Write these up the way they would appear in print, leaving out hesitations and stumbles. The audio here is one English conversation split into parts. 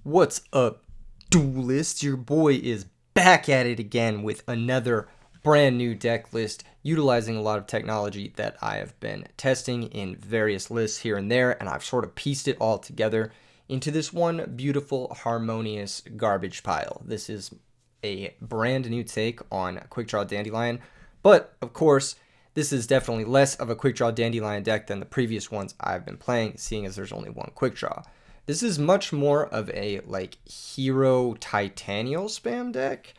What's up, duelists? Your boy is back at it again with another brand new deck list, utilizing a lot of technology that I have been testing in various lists here and there, and I've sort of pieced it all together into this one beautiful, harmonious garbage pile. This is a brand new take on Quick Draw Dandelion, but of course, this is definitely less of a Quick Draw Dandelion deck than the previous ones I've been playing, seeing as there's only one Quick Draw. This is much more of a hero Titanial spam deck,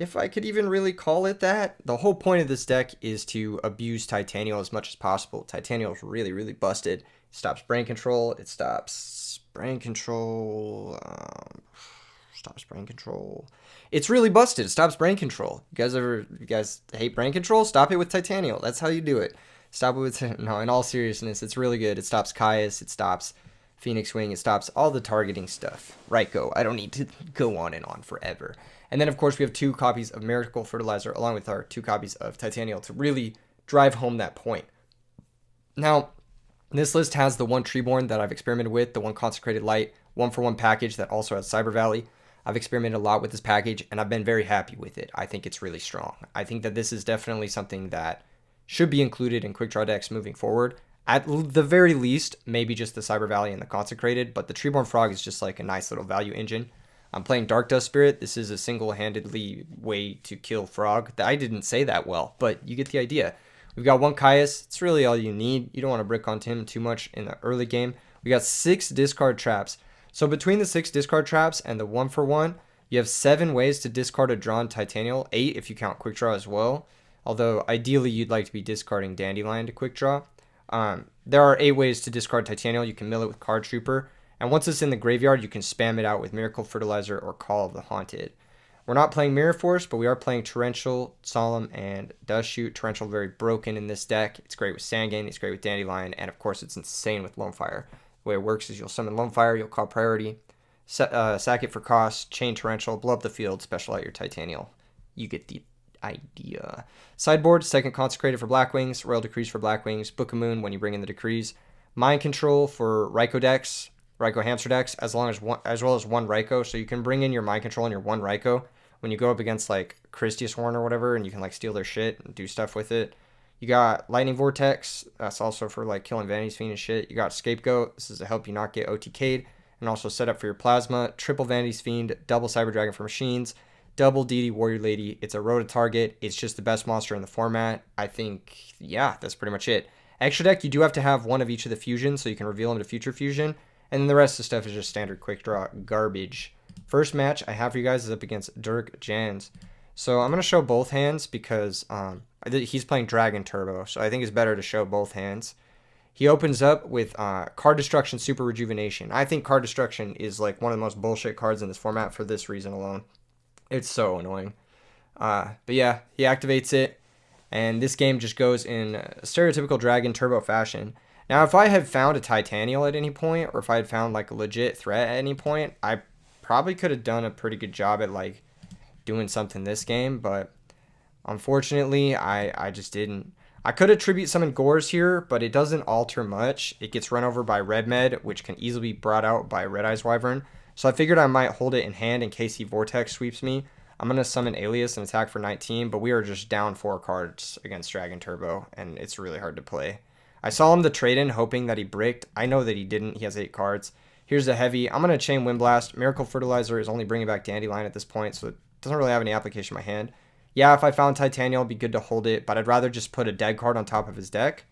if I could even really call it that. The whole point of this deck is to abuse Titanial as much as possible. Titanial is really, really busted. It stops brain control. It stops brain control. Stops brain control. It's really busted. It stops brain control. You guys hate brain control? Stop it with Titanial. That's how you do it. Stop it with, no, in all seriousness, it's really good. It stops Caius. It stops Phoenix Wing. It stops all the targeting stuff. Ryko. I don't need to go on and on forever. And then, of course, we have 2 copies of Miracle Fertilizer along with our 2 copies of Titanial to really drive home that point. Now, this list has the one Treeborn that I've experimented with, the one Consecrated Light, 1-for-1 package that also has Cyber Valley. I've experimented a lot with this package, and I've been very happy with it. I think it's really strong. I think that this is definitely something that should be included in Quick Draw decks moving forward. At the very least, maybe just the Cyber Valley and the Consecrated, but the Treeborn Frog is just like a nice little value engine. I'm playing Dark Dust Spirit. This is a single-handedly way to kill Frog. I didn't say that well, but you get the idea. We've got 1 Caius. It's really all you need. You don't want to brick onto him too much in the early game. We got 6 discard traps. So between the 6 discard traps and the 1-for-1, you have 7 ways to discard a drawn Titanial, 8 if you count Quick Draw as well. Although ideally you'd like to be discarding Dandelion to Quick Draw. There are 8 ways to discard Titanial. You can mill it with Card Trooper. And once it's in the graveyard, you can spam it out with Miracle Fertilizer or Call of the Haunted. We're not playing Mirror Force, but we are playing Torrential, Solemn, and Dust Shoot. Torrential very broken in this deck. It's great with Sandgate, it's great with Dandelion, and of course it's insane with Lone Fire. The way it works is you'll summon Lone Fire, you'll call Priority, sack it for cost, chain Torrential, blow up the field, special out your Titanial. You get the idea. Sideboard, 2nd Consecrated for Blackwings, Royal Decrees for Blackwings, Book of Moon when you bring in the decrees, Mind Control for Ryko decks, Ryko Hamster decks, as well as 1 Ryko, so you can bring in your Mind Control and your 1 Ryko when you go up against like Christius Horn or whatever, and you can like steal their shit and do stuff with it. You got Lightning Vortex, that's also for like killing Vanity's Fiend and shit. You got Scapegoat, this is to help you not get OTK'd, and also set up for your Plasma, triple Vanity's Fiend, double Cyber Dragon for machines, double DD Warrior Lady. It's a road to target. It's just the best monster in the format. I think, yeah, that's pretty much it. Extra deck, you do have to have 1 of each of the fusions, so you can reveal them to future fusion. And then the rest of the stuff is just standard Quick Draw garbage. First match I have for you guys is up against Dirk Jans. So I'm going to show both hands because he's playing Dragon Turbo, so I think it's better to show both hands. He opens up with Card Destruction Super Rejuvenation. I think Card Destruction is like one of the most bullshit cards in this format for this reason alone. It's so annoying. But yeah, he activates it, and this game just goes in stereotypical Dragon Turbo fashion. Now, if I had found a Titanial at any point, or if I had found like a legit threat at any point, I probably could have done a pretty good job at like doing something this game, but unfortunately, I just didn't. I could attribute summon Gores here, but it doesn't alter much. It gets run over by Red Med, which can easily be brought out by Red Eyes Wyvern. So I figured I might hold it in hand in case he Vortex sweeps me. I'm going to summon Alias and attack for 19, but we are just down 4 cards against Dragon Turbo, and it's really hard to play. I saw him the trade in, hoping that he bricked. I know that he didn't. He has 8 cards. Here's the heavy. I'm going to chain Windblast. Miracle Fertilizer is only bringing back Dandelion at this point, so it doesn't really have any application in my hand. Yeah, if I found Titanial, it'd be good to hold it, but I'd rather just put a dead card on top of his deck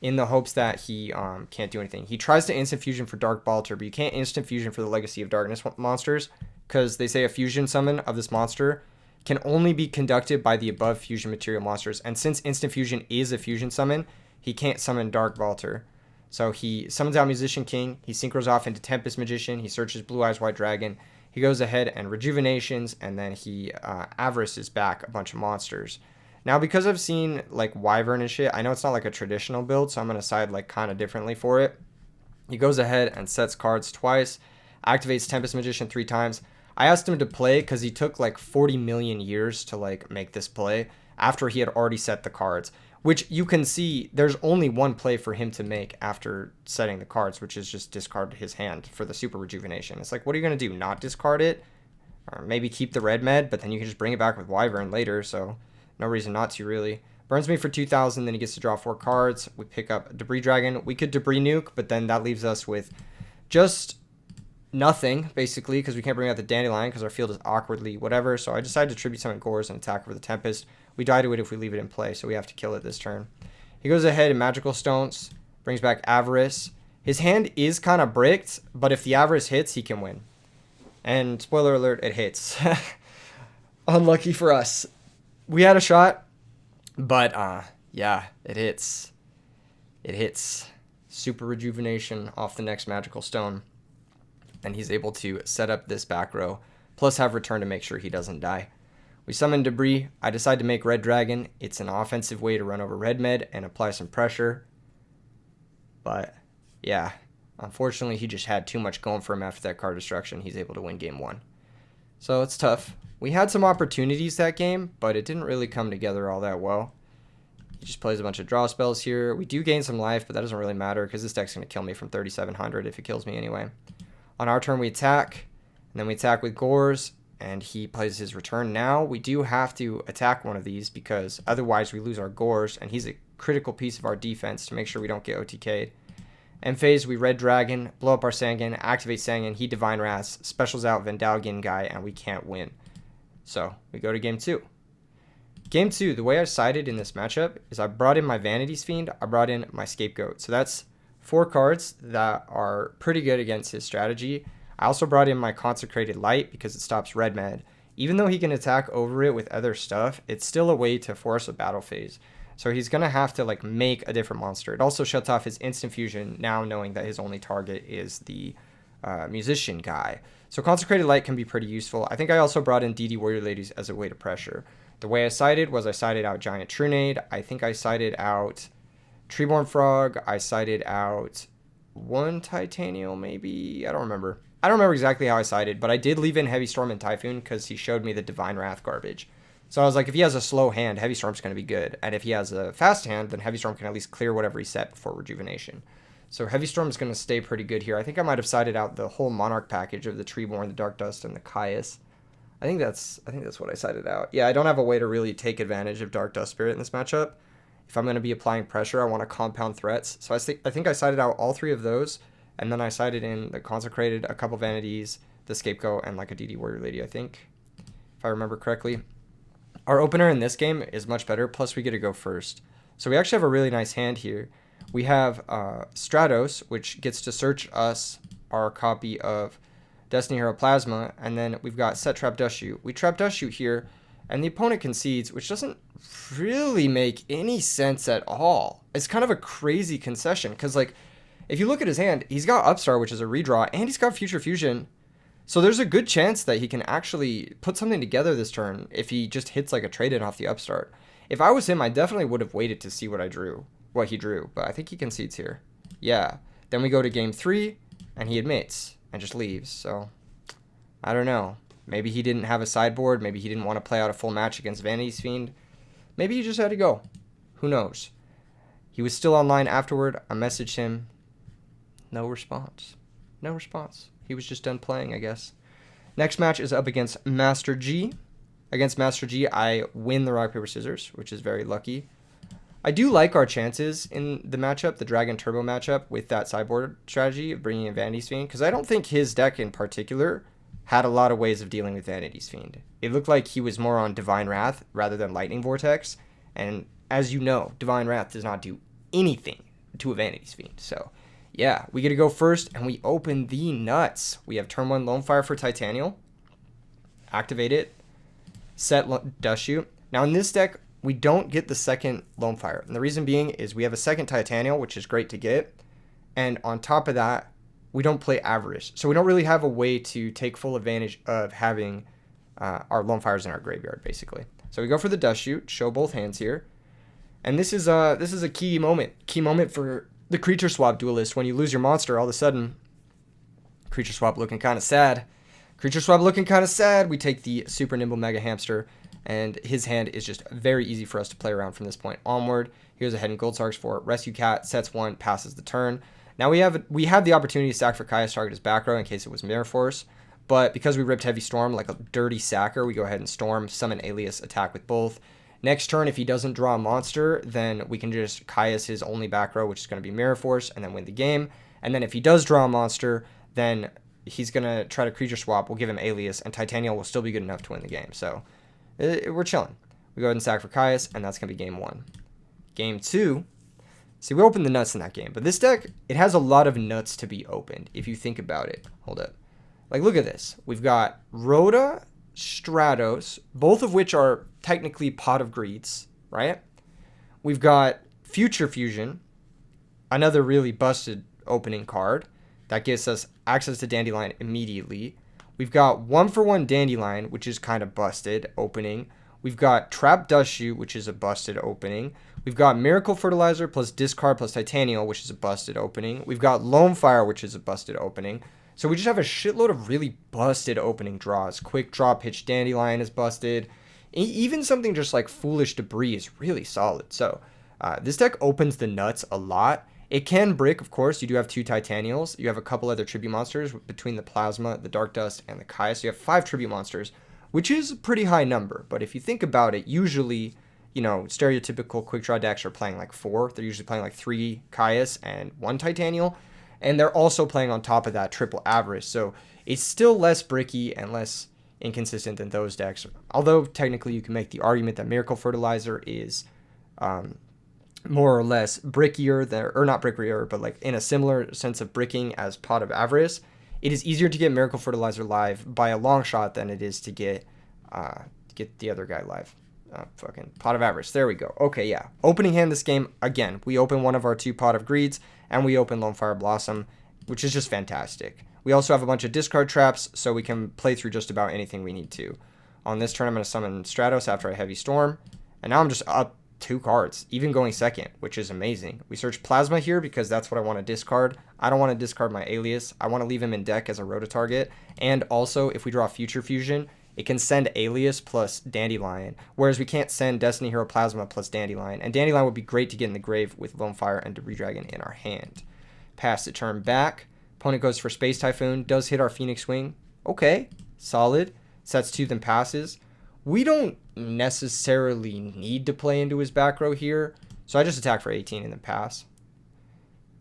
in the hopes that he can't do anything. He tries to instant fusion for Dark Balter, but you can't instant fusion for the Legacy of Darkness monsters because they say a fusion summon of this monster can only be conducted by the above fusion material monsters, and since instant fusion is a fusion summon, he can't summon Dark Balter. So he summons out Musician King, he synchros off into Tempest Magician, he searches Blue Eyes White Dragon, he goes ahead and rejuvenations, and then he avarices back a bunch of monsters. Now, because I've seen like Wyvern and shit, I know it's not like a traditional build, so I'm going to side like kind of differently for it. He goes ahead and sets cards twice, activates Tempest Magician 3 times. I asked him to play because he took like 40 million years to like make this play after he had already set the cards. which you can see there's only one play for him to make after setting the cards, which is just discard his hand for the super rejuvenation. It's like, what are you going to do? Not discard it? Or maybe keep the red med, but then you can just bring it back with Wyvern later, so no reason not to, really. Burns me for 2,000, then he gets to draw 4 cards. We pick up Debris Dragon. We could Debris Nuke, but then that leaves us with just nothing, basically, because we can't bring out the Dandelion because our field is awkwardly whatever. So I decided to Tribute Summon Gores and attack over the Tempest. We die to it if we leave it in play, so we have to kill it this turn. He goes ahead and Magical Stones, brings back Avarice. His hand is kind of bricked, but if the Avarice hits, he can win. And spoiler alert, it hits. Unlucky for us. We had a shot, but yeah, it hits. It hits. Super Rejuvenation off the next Magical Stone. And he's able to set up this back row, plus have Return to make sure he doesn't die. We summon Debris. I decide to make Red Dragon. It's an offensive way to run over Red Med and apply some pressure. But, yeah. Unfortunately, he just had too much going for him after that card destruction. He's able to win game 1. So, it's tough. We had some opportunities that game, but it didn't really come together all that well. He just plays a bunch of draw spells here. We do gain some life, but that doesn't really matter because this deck's going to kill me from 3,700 if it kills me anyway. On our turn, we attack, and then we attack with Gores, and he plays his Return. Now, we do have to attack one of these because otherwise we lose our Gores, and he's a critical piece of our defense to make sure we don't get OTK'd. End phase, we Red Dragon, blow up our Sangan, activate Sangan, he Divine Wrath, specials out Vandalgan guy, and we can't win. So, we go to game 2. Game 2, the way I sided in this matchup is I brought in my Vanity's Fiend, I brought in my Scapegoat. So that's 4 cards that are pretty good against his strategy. I also brought in my Consecrated Light because it stops Red Med. Even though he can attack over it with other stuff, it's still a way to force a battle phase. So he's going to have to like make a different monster. It also shuts off his Instant Fusion, now knowing that his only target is the Musician guy. So Consecrated Light can be pretty useful. I think I also brought in DD Warrior Ladies as a way to pressure. The way I sided was I sided out Giant Trunade. I think I sided out Treeborn Frog. I sided out 1 Titanial, maybe. I don't remember. I don't remember exactly how I sided, but I did leave in Heavy Storm and Typhoon because he showed me the Divine Wrath garbage. So I was like, if he has a slow hand, Heavy Storm's going to be good. And if he has a fast hand, then Heavy Storm can at least clear whatever he set before Rejuvenation. So Heavy Storm is going to stay pretty good here. I think I might have sided out the whole Monarch package of the Treeborn, the Dark Dust, and the Caius. I think that's what I sided out. Yeah, I don't have a way to really take advantage of Dark Dust Spirit in this matchup. If I'm going to be applying pressure, I want to compound threats. So I think I sided out all 3 of those, and then I sided in the Consecrated, a couple Vanities, the Scapegoat, and like a DD Warrior Lady, I think, if I remember correctly. Our opener in this game is much better, plus we get to go first. So we actually have a really nice hand here. We have Stratos, which gets to search us our copy of Destiny Hero Plasma, and then we've got Set Trap Dust Shoot. We trap Dust Shoot here, and the opponent concedes, which doesn't really make any sense at all. It's kind of a crazy concession, because like, if you look at his hand, he's got Upstart, which is a redraw, and he's got Future Fusion. So there's a good chance that he can actually put something together this turn if he just hits like a trade-in off the Upstart. If I was him, I definitely would have waited to see what he drew, but I think he concedes here. Yeah. Then we go to game 3, and he admits and just leaves. So I don't know. Maybe he didn't have a sideboard. Maybe he didn't want to play out a full match against Vanity's Fiend. Maybe he just had to go. Who knows? He was still online afterward. I messaged him. No response. No response. He was just done playing, I guess. Next match is up against Master G. Against Master G, I win the Rock, Paper, Scissors, which is very lucky. I do like our chances in the matchup, the Dragon Turbo matchup, with that sideboard strategy of bringing in Vanity's Fiend, because I don't think his deck in particular had a lot of ways of dealing with Vanity's Fiend. It looked like he was more on Divine Wrath rather than Lightning Vortex, and as you know, Divine Wrath does not do anything to a Vanity's Fiend. So, yeah, we get to go first, and we open the nuts. We have turn 1 Lone Fire for Titanial. Activate it. Set Dust Shoot. Now, in this deck, we don't get the second Lone Fire. And the reason being is we have a second Titanial, which is great to get. And on top of that, we don't play Avarice. So we don't really have a way to take full advantage of having our Lone Fires in our graveyard, basically. So we go for the Dust Shoot, show both hands here. And this is a key moment. Key moment for the Creature Swap duelist. When you lose your monster, all of a sudden, Creature Swap looking kind of sad. Creature Swap looking kind of sad. We take the Super Nimble Mega Hamster, and his hand is just very easy for us to play around from this point onward. Here's a Head and Gold Sarks for Rescue Cat, sets 1, passes the turn. Now we have the opportunity to sack for Kai's target as back row in case it was Mirror Force, but because we ripped Heavy Storm like a dirty sacker, we go ahead and Storm, summon Alias, attack with both. Next turn, if he doesn't draw a monster, then we can just Kai's his only back row, which is going to be Mirror Force, and then win the game. And then if he does draw a monster, then he's going to try to creature swap. We'll give him Alias, and Titanial will still be good enough to win the game. So we're chilling. We go ahead and sack for Kai's, and that's going to be game 1. Game 2, see, we opened the nuts in that game, but this deck, it has a lot of nuts to be opened, if you think about it. Hold up. Like, look at this. We've got Rhoda, Stratos, both of which are technically Pot of Greeds, right? We've got Future Fusion, another really busted opening card that gives us access to Dandelion immediately. We've got 1-for-1 Dandelion, which is kind of busted opening. We've got Trap Dust Shoot, which is a busted opening. We've got Miracle Fertilizer plus Discard plus Titanial, which is a busted opening. We've got Lone Fire, which is a busted opening. So we just have a shitload of really busted opening draws. Quick Draw Pitch Dandelion is busted. Even something just like Foolish Debris is really solid. So this deck opens the nuts a lot. It can brick, of course. You do have 2 Titanials. You have a couple other tribute monsters between the Plasma, the Dark Dust, and the Kai. So you have 5 tribute monsters, which is a pretty high number. But if you think about it, usually, you know, stereotypical quick draw decks are playing like 4. They're usually playing like 3 Kaius and 1 Titanial. And they're also playing on top of that triple Avarice. So it's still less bricky and less inconsistent than those decks. Although technically you can make the argument that Miracle Fertilizer is more or less brickier, or not brickier, but like in a similar sense of bricking as Pot of Avarice. It is easier to get Miracle Fertilizer live by a long shot than it is to get the other guy live. Fucking Pot of Avarice. There we go. Okay, yeah. Opening hand this game, again, we open one of our 2 Pot of Greeds, and we open Lone Fire Blossom, which is just fantastic. We also have a bunch of discard traps, so we can play through just about anything we need to. On this turn, I'm going to summon Stratos after I Heavy Storm, and now I'm just up 2 cards, even going second, which is amazing. We search Plasma here because that's what I want to discard. I don't want to discard my Alias. I want to leave him in deck as a Rhoda target, and also, if we draw Future Fusion, it can send Alias plus Dandelion, whereas we can't send Destiny Hero Plasma plus Dandelion. And Dandelion would be great to get in the grave with Lone Fire and Debris Dragon in our hand. Pass the turn back. Opponent goes for Space Typhoon. Does hit our Phoenix Wing. Okay, solid. Sets 2, then passes. We don't necessarily need to play into his back row here, so I just attack for 18 and then pass.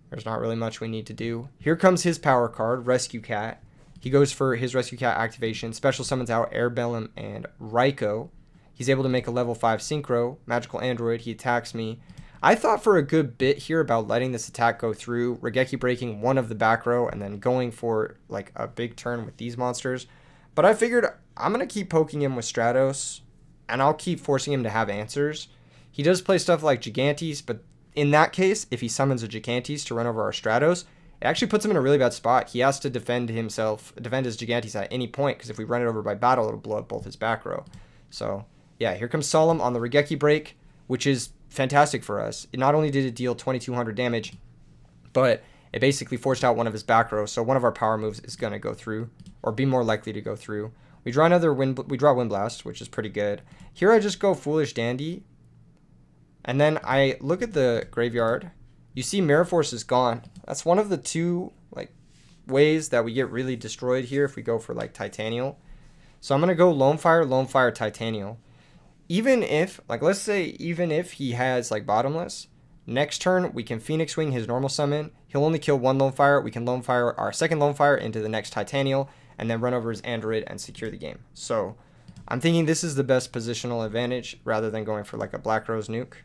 There's not really much we need to do. Here comes his power card, Rescue Cat. He goes for his Rescue Cat activation, special summons out Airbellum and Raikou. He's able to make a level 5 Synchro, Magical Android. He attacks me. I thought for a good bit here about letting this attack go through, Regeki breaking one of the back row, and then going for like a big turn with these monsters. But I figured I'm going to keep poking him with Stratos, and I'll keep forcing him to have answers. He does play stuff like Gigantes, but in that case, if he summons a Gigantes to run over our Stratos, it actually puts him in a really bad spot. He has to defend his Gigantes at any point, because if we run it over by battle, it'll blow up both his back row. So, yeah, here comes Solemn on the Regeki break, which is fantastic for us. It not only did it deal 2,200 damage, but it basically forced out one of his back rows, so one of our power moves is going to go through, or be more likely to go through. We draw Wind Blast, which is pretty good. Here I just go Foolish Dandy, and then I look at the graveyard. You see Mirror Force is gone. That's one of the 2 like ways that we get really destroyed here if we go for like Titanial. So I'm going to go Lone Fire, Titanial. Even if, like let's say even if he has like Bottomless, next turn we can Phoenix Wing his normal summon. He'll only kill 1 Lone Fire. We can Lone Fire our second Lone Fire into the next Titanial, and then run over his Android and secure the game. So I'm thinking this is the best positional advantage rather than going for like a Black Rose nuke.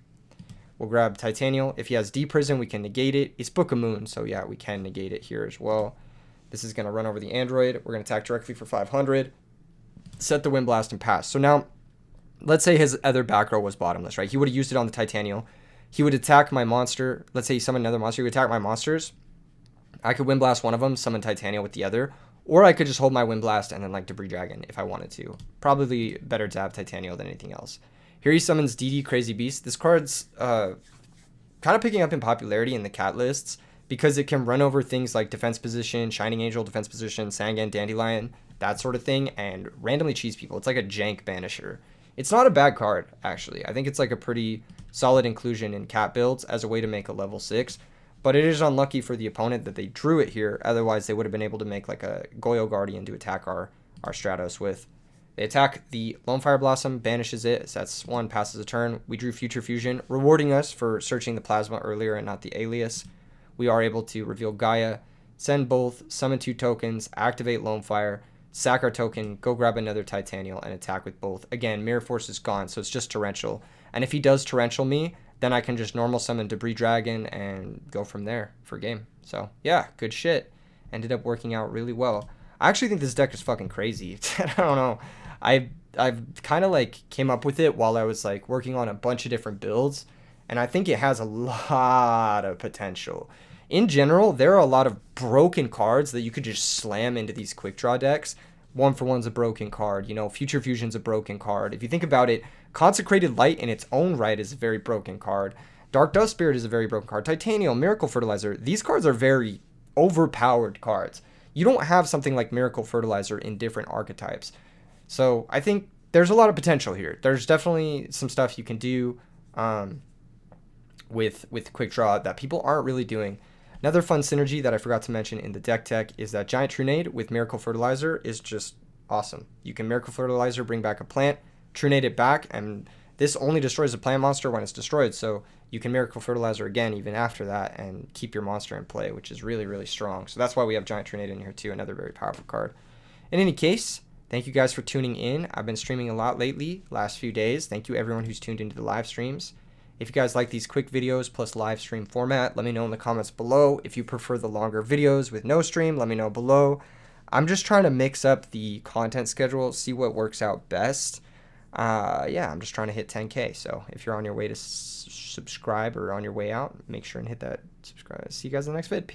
We'll grab Titanial. If he has D-Prison, we can negate it. It's Book of Moon, so yeah, we can negate it here as well. This is going to run over the Android. We're going to attack directly for 500. Set the Wind Blast and pass. So now, let's say his other back row was Bottomless, right? He would have used it on the Titanial. He would attack my monster. Let's say he summoned another monster. He would attack my monsters. I could Wind Blast one of them, summon Titanial with the other. Or I could just hold my Wind Blast and then like Debris Dragon if I wanted to. Probably better to have Titanial than anything else. Here he summons DD Crazy Beast. This card's kind of picking up in popularity in the cat lists because it can run over things like Defense Position, Shining Angel, Defense Position, Sangan, Dandelion, that sort of thing, and randomly cheese people. It's like a jank banisher. It's not a bad card, actually. I think it's like a pretty solid inclusion in cat builds as a way to make a level 6. But it is unlucky for the opponent that they drew it here. Otherwise, they would have been able to make like a Goyo Guardian to attack our Stratos with. They attack the Lone Fire Blossom, banishes it. So that's one, passes a turn. We drew Future Fusion, rewarding us for searching the Plasma earlier and not the Alias. We are able to reveal Gaia, send both, summon 2 tokens, activate Lone Fire, sack our token, go grab another Titanial, and attack with both. Again, Mirror Force is gone, so it's just Torrential. And if he does Torrential me, then I can just normal summon Debris Dragon and go from there for game. So, yeah, good shit. Ended up working out really well. I actually think this deck is fucking crazy. I don't know. I've kind of like came up with it while I was like working on a bunch of different builds, and I think it has a lot of potential. In general, there are a lot of broken cards that you could just slam into these quick draw decks. 1-for-1's a broken card. You know, Future Fusion's a broken card. If you think about it, Consecrated Light in its own right is a very broken card. Dark Dust Spirit is a very broken card. Titanium, Miracle Fertilizer. These cards are very overpowered cards. You don't have something like Miracle Fertilizer in different archetypes. So I think there's a lot of potential here. There's definitely some stuff you can do with Quick Draw that people aren't really doing. Another fun synergy that I forgot to mention in the deck tech is that Giant Trunade with Miracle Fertilizer is just awesome. You can Miracle Fertilizer, bring back a plant, Trunade it back, and this only destroys a plant monster when it's destroyed, so you can Miracle Fertilizer again even after that and keep your monster in play, which is really, really strong. So that's why we have Giant Trunade in here too, another very powerful card. In any case, thank you guys for tuning in. I've been streaming a lot lately, last few days. Thank you everyone who's tuned into the live streams. If you guys like these quick videos plus live stream format, let me know in the comments below. If you prefer the longer videos with no stream, let me know below. I'm just trying to mix up the content schedule, see what works out best. Yeah, I'm just trying to hit 10K. So if you're on your way to subscribe or on your way out, make sure and hit that subscribe. See you guys in the next vid. Peace.